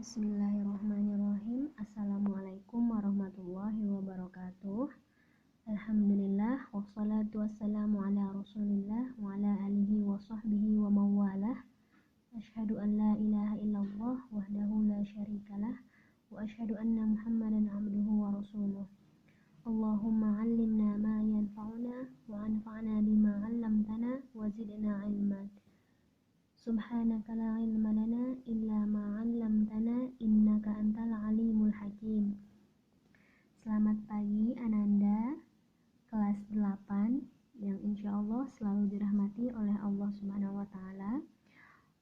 Bismillahirrahmanirrahim. Assalamualaikum warahmatullahi wabarakatuh. Alhamdulillah, wassalatu wassalamu ala rasulillah wa ala alihi wa sahbihi wa mawalah. Asyhadu an la ilaha illallah wahdahu la syarikalah wa asyhadu anna muhammadan abduhu wa rasuluh. Allahumma allimna ma yanfa'una wa anfa'na bima 'allamtana wa zidna ilman. Subhanaka la ilma lana illa ma 'allamtana innaka antal alimul hakim. Selamat pagi Ananda, kelas 8 yang insyaallah selalu dirahmati oleh Allah Subhanahu wa taala.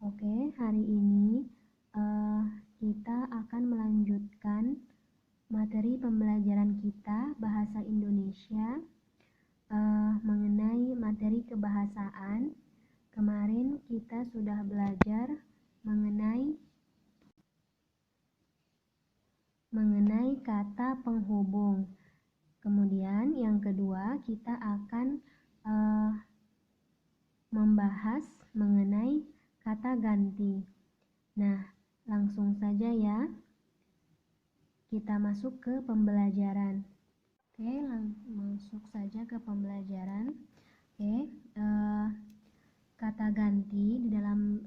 Oke, hari ini kita akan melanjutkan materi pembelajaran kita bahasa Indonesia mengenai materi kebahasaan. Kemarin kita sudah belajar mengenai kata penghubung. Kemudian yang kedua kita akan membahas mengenai kata ganti. Nah, langsung saja ya. Kita masuk ke pembelajaran. Oke, masuk saja ke pembelajaran. Oke, kata ganti di dalam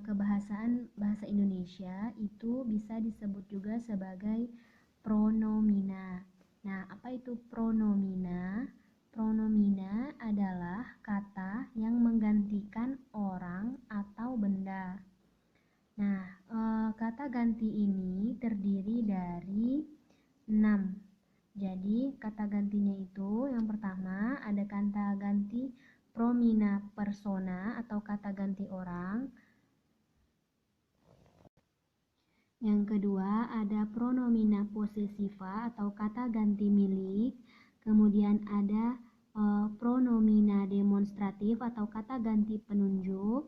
kebahasaan bahasa Indonesia itu bisa disebut juga sebagai pronomina. Nah, apa itu pronomina? Pronomina adalah kata yang menggantikan orang atau benda. Nah, kata ganti ini terdiri dari 6. Jadi, kata gantinya itu yang pertama ada kata ganti promina persona atau kata ganti orang. Yang kedua ada pronomina possessiva atau kata ganti milik. Kemudian ada pronomina demonstratif atau kata ganti penunjuk.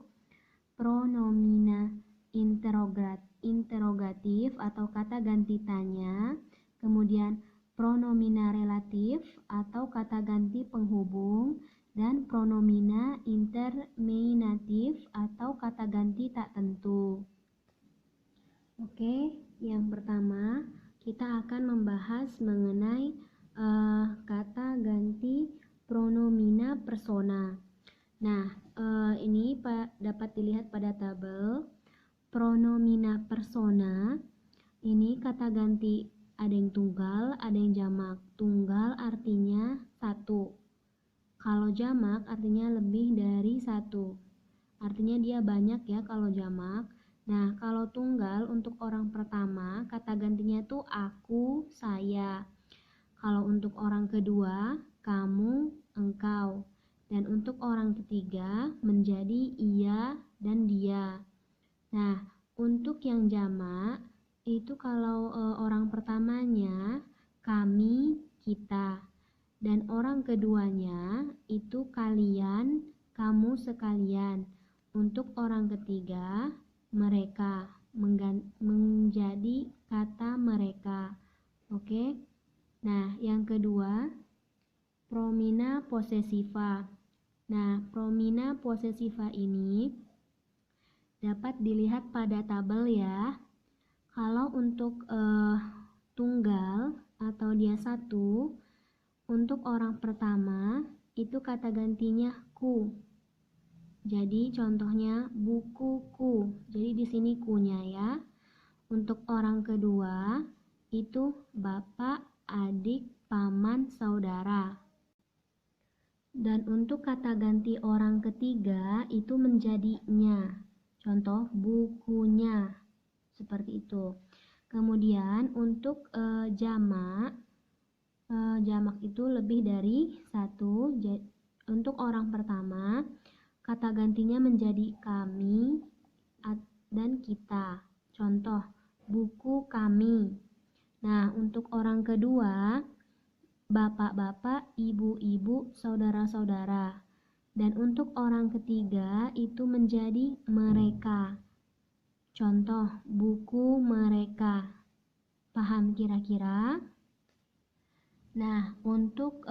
Pronomina interrogatif atau kata ganti tanya. Kemudian pronomina relatif atau kata ganti penghubung. Dan pronomina interminatif atau kata ganti tak tentu. Oke, yang pertama kita akan membahas mengenai kata ganti pronomina persona. Nah, ini dapat dilihat pada tabel. Pronomina persona ini kata ganti ada yang tunggal, ada yang jamak. Tunggal artinya satu. Kalau jamak artinya lebih dari satu. Artinya dia banyak ya kalau jamak. Nah, kalau tunggal untuk orang pertama kata gantinya tuh aku, saya. Kalau untuk orang kedua, kamu, engkau. Dan untuk orang ketiga menjadi ia dan dia. Nah, untuk yang jamak itu kalau orang pertamanya kami, kita. Dan orang keduanya itu kalian, kamu sekalian. Untuk orang ketiga, mereka menjadi kata mereka. Oke. Nah, yang kedua, promina possessiva. Nah, promina possessiva ini dapat dilihat pada tabel ya. Kalau untuk tunggal atau dia satu, untuk orang pertama itu kata gantinya ku. Jadi contohnya bukuku. Jadi di sini kunya ya. Untuk orang kedua itu bapak, adik, paman, saudara. Dan untuk kata ganti orang ketiga itu menjadi nya. Contoh bukunya. Seperti itu. Kemudian untuk jamak itu lebih dari satu. Untuk orang pertama kata gantinya menjadi kami dan kita. Contoh buku kami. Nah, untuk orang kedua bapak-bapak, ibu-ibu, saudara-saudara. Dan untuk orang ketiga itu menjadi mereka. Contoh buku mereka. Paham kira-kira? Nah, untuk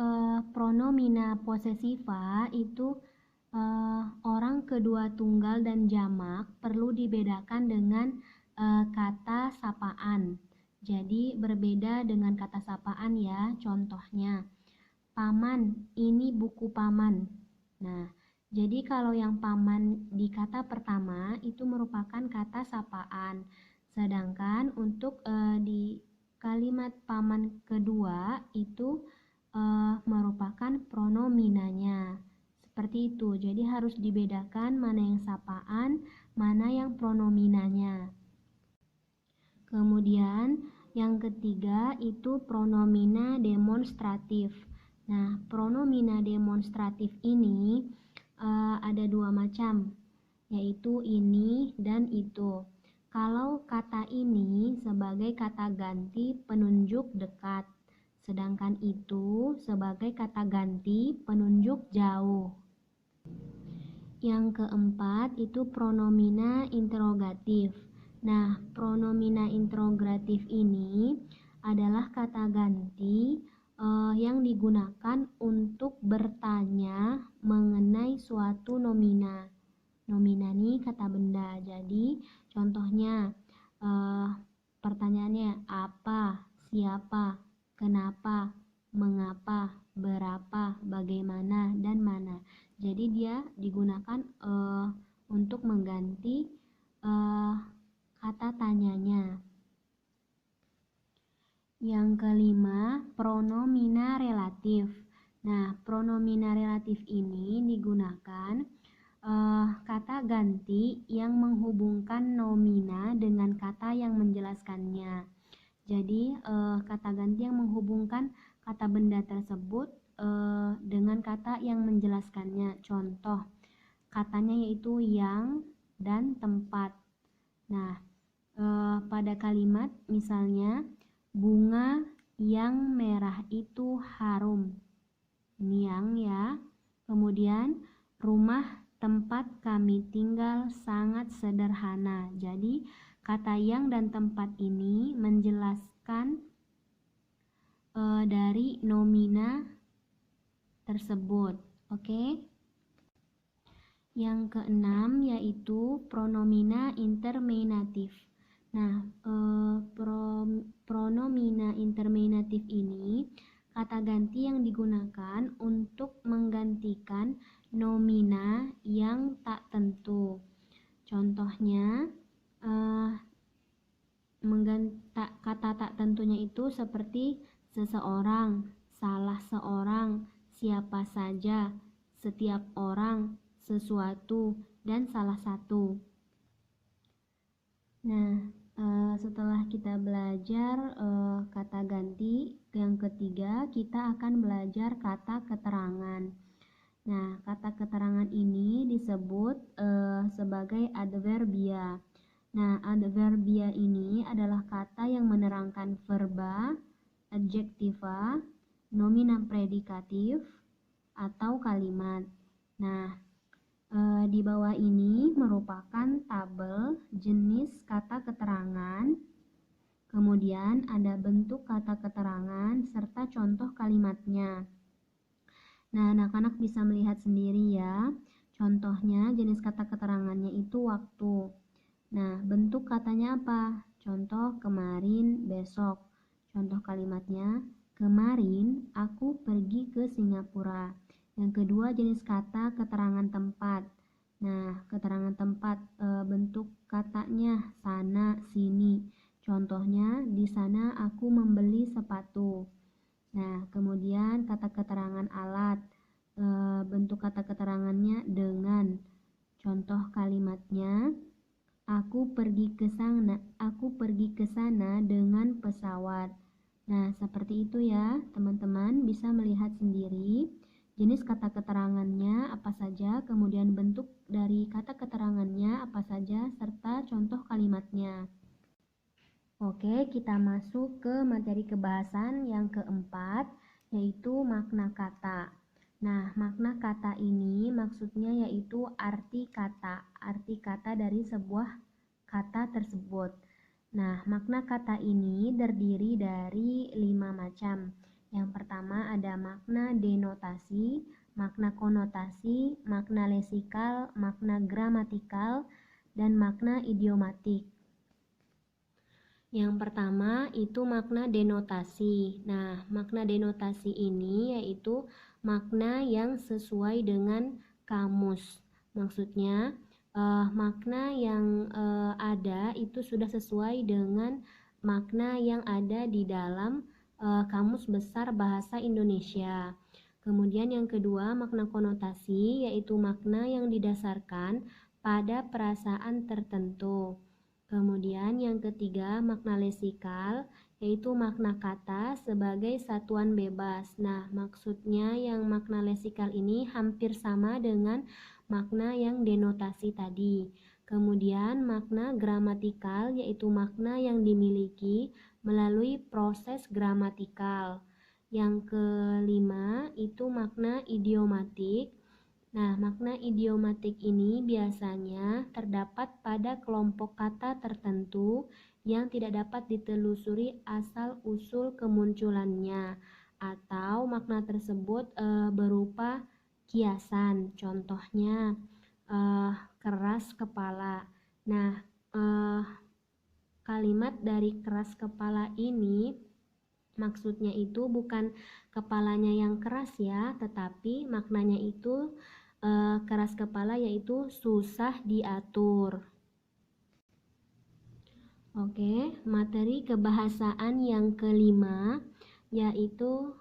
pronomina possessiva itu orang kedua tunggal dan jamak perlu dibedakan dengan kata sapaan. Jadi berbeda dengan kata sapaan ya. Contohnya, paman, ini buku paman. Nah, jadi kalau yang paman di kata pertama itu merupakan kata sapaan. Sedangkan untuk di kalimat paman kedua itu merupakan pronominanya. Seperti itu. Jadi harus dibedakan mana yang sapaan, mana yang pronominanya. Kemudian yang ketiga itu pronomina demonstratif. Nah, pronomina demonstratif ini ada dua macam, yaitu ini dan itu. Kalau kata ini sebagai kata ganti penunjuk dekat, sedangkan itu sebagai kata ganti penunjuk jauh. Yang keempat itu pronomina interrogatif. Nah, pronomina interrogatif ini adalah kata ganti yang digunakan untuk bertanya mengenai suatu nomina. Nomina ini kata benda. Jadi, contohnya pertanyaannya apa, siapa, kenapa, mengapa, berapa, bagaimana, dan mana. Jadi dia digunakan untuk mengganti kata tanyanya. Yang kelima, pronomina relatif. Nah, pronomina relatif ini digunakan kata ganti yang menghubungkan nomina dengan kata yang menjelaskannya. Jadi, kata ganti yang menghubungkan kata benda tersebut dengan kata yang menjelaskannya. Contoh, katanya yaitu yang dan tempat. Nah, pada kalimat misalnya, bunga yang merah itu harum. Ini yang ya. Kemudian, rumah tempat kami tinggal sangat sederhana. Jadi, kata yang dan tempat ini menjelaskan dari nomina tersebut. Oke? Yang keenam yaitu pronomina interminatif. Nah, pronomina interminatif ini kata ganti yang digunakan untuk menggantikan nomina yang tak tentu. Contohnya, kata tak tentunya itu seperti seseorang, salah seorang, siapa saja, setiap orang, sesuatu, dan salah satu. Nah, setelah kita belajar kata ganti, yang ketiga kita akan belajar kata keterangan. Nah, kata keterangan ini disebut sebagai adverbia. Nah, adverbia ini adalah kata yang menerangkan verba, adjektiva, nomina predikatif, atau kalimat. Nah, di bawah ini merupakan tabel jenis kata keterangan, kemudian ada bentuk kata keterangan serta contoh kalimatnya. Nah, anak-anak bisa melihat sendiri ya. Contohnya jenis kata keterangannya itu waktu. Nah, bentuk katanya apa? Contoh kemarin, besok. Contoh kalimatnya, kemarin aku pergi ke Singapura. Yang kedua jenis kata keterangan tempat. Nah, keterangan tempat bentuk katanya sana, sini. Contohnya, di sana aku membeli sepatu. Nah, kemudian kata keterangan alat. Bentuk kata keterangannya dengan. Contoh kalimatnya, aku pergi ke sana dengan pesawat. Nah, seperti itu ya, teman-teman bisa melihat sendiri jenis kata keterangannya apa saja, kemudian bentuk dari kata keterangannya apa saja, serta contoh kalimatnya. Oke, kita masuk ke materi kebahasan yang keempat, yaitu makna kata. Nah, makna kata ini maksudnya yaitu arti kata dari sebuah kata tersebut. Nah, makna kata ini terdiri dari 5 macam. Yang pertama ada makna denotasi, makna konotasi, makna leksikal, makna gramatikal, dan makna idiomatik. Yang pertama itu makna denotasi. Nah, makna denotasi ini yaitu makna yang sesuai dengan kamus. Maksudnya, makna yang ada itu sudah sesuai dengan makna yang ada di dalam Kamus Besar Bahasa Indonesia. Kemudian yang kedua, makna konotasi yaitu makna yang didasarkan pada perasaan tertentu. Kemudian yang ketiga, makna lesikal, yaitu makna kata sebagai satuan bebas. Nah, maksudnya yang makna lesikal ini hampir sama dengan makna yang denotasi tadi. Kemudian makna gramatikal, yaitu makna yang dimiliki melalui proses gramatikal. Yang kelima, itu makna idiomatik. Nah, makna idiomatik ini biasanya terdapat pada kelompok kata tertentu yang tidak dapat ditelusuri asal-usul kemunculannya, atau makna tersebut berupa kiasan. Contohnya keras kepala. Nah, kalimat dari keras kepala ini maksudnya itu bukan kepalanya yang keras ya, tetapi maknanya itu keras kepala yaitu susah diatur. Oke, materi kebahasaan yang kelima yaitu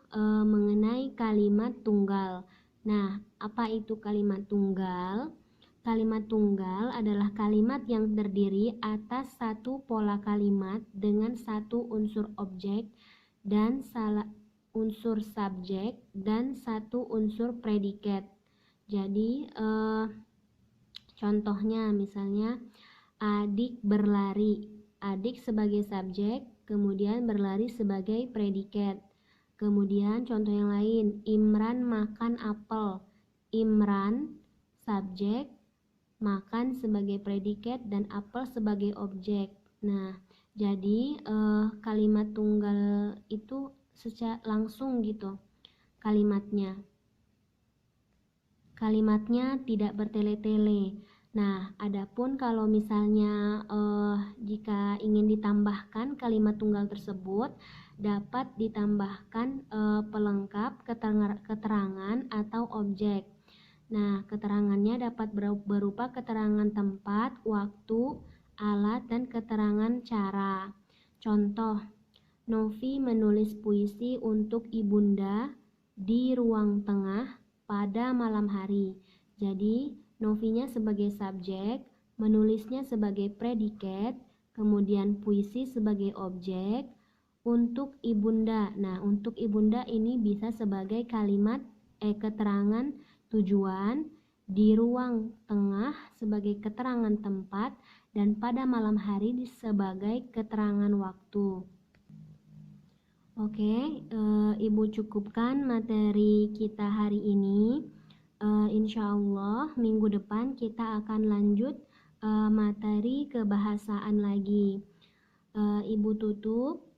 mengenai kalimat tunggal. Nah, apa itu kalimat tunggal? Kalimat tunggal adalah kalimat yang terdiri atas satu pola kalimat dengan satu unsur objek dan unsur subjek dan satu unsur predikat. Jadi contohnya misalnya adik berlari, adik sebagai subjek, kemudian berlari sebagai predikat. Kemudian contoh yang lain, Imran makan apel, Imran subjek, makan sebagai predikat dan apel sebagai objek. Nah, jadi kalimat tunggal itu secara langsung gitu kalimatnya tidak bertele-tele. Nah, adapun kalau misalnya jika ingin ditambahkan kalimat tunggal tersebut, dapat ditambahkan pelengkap keterangan atau objek. Nah, keterangannya dapat berupa keterangan tempat, waktu, alat, dan keterangan cara. Contoh, Novi menulis puisi untuk ibunda di ruang tengah pada malam hari. Jadi, Novinya sebagai subjek, menulisnya sebagai predikat, kemudian puisi sebagai objek. Untuk ibunda, nah untuk ibunda ini bisa sebagai kalimat keterangan tujuan, di ruang tengah sebagai keterangan tempat, dan pada malam hari sebagai keterangan waktu. Oke, Ibu cukupkan materi kita hari ini. Insya Allah minggu depan kita akan lanjut materi kebahasaan lagi. Ibu tutup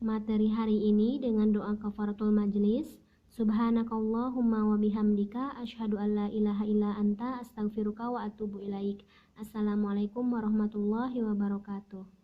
materi hari ini dengan doa kafaratul majlis. Subhanakallahumma wa bihamdika asyhadu an la ilaha illa anta astaghfiruka wa atubu ilaik. Assalamualaikum warahmatullahi wabarakatuh.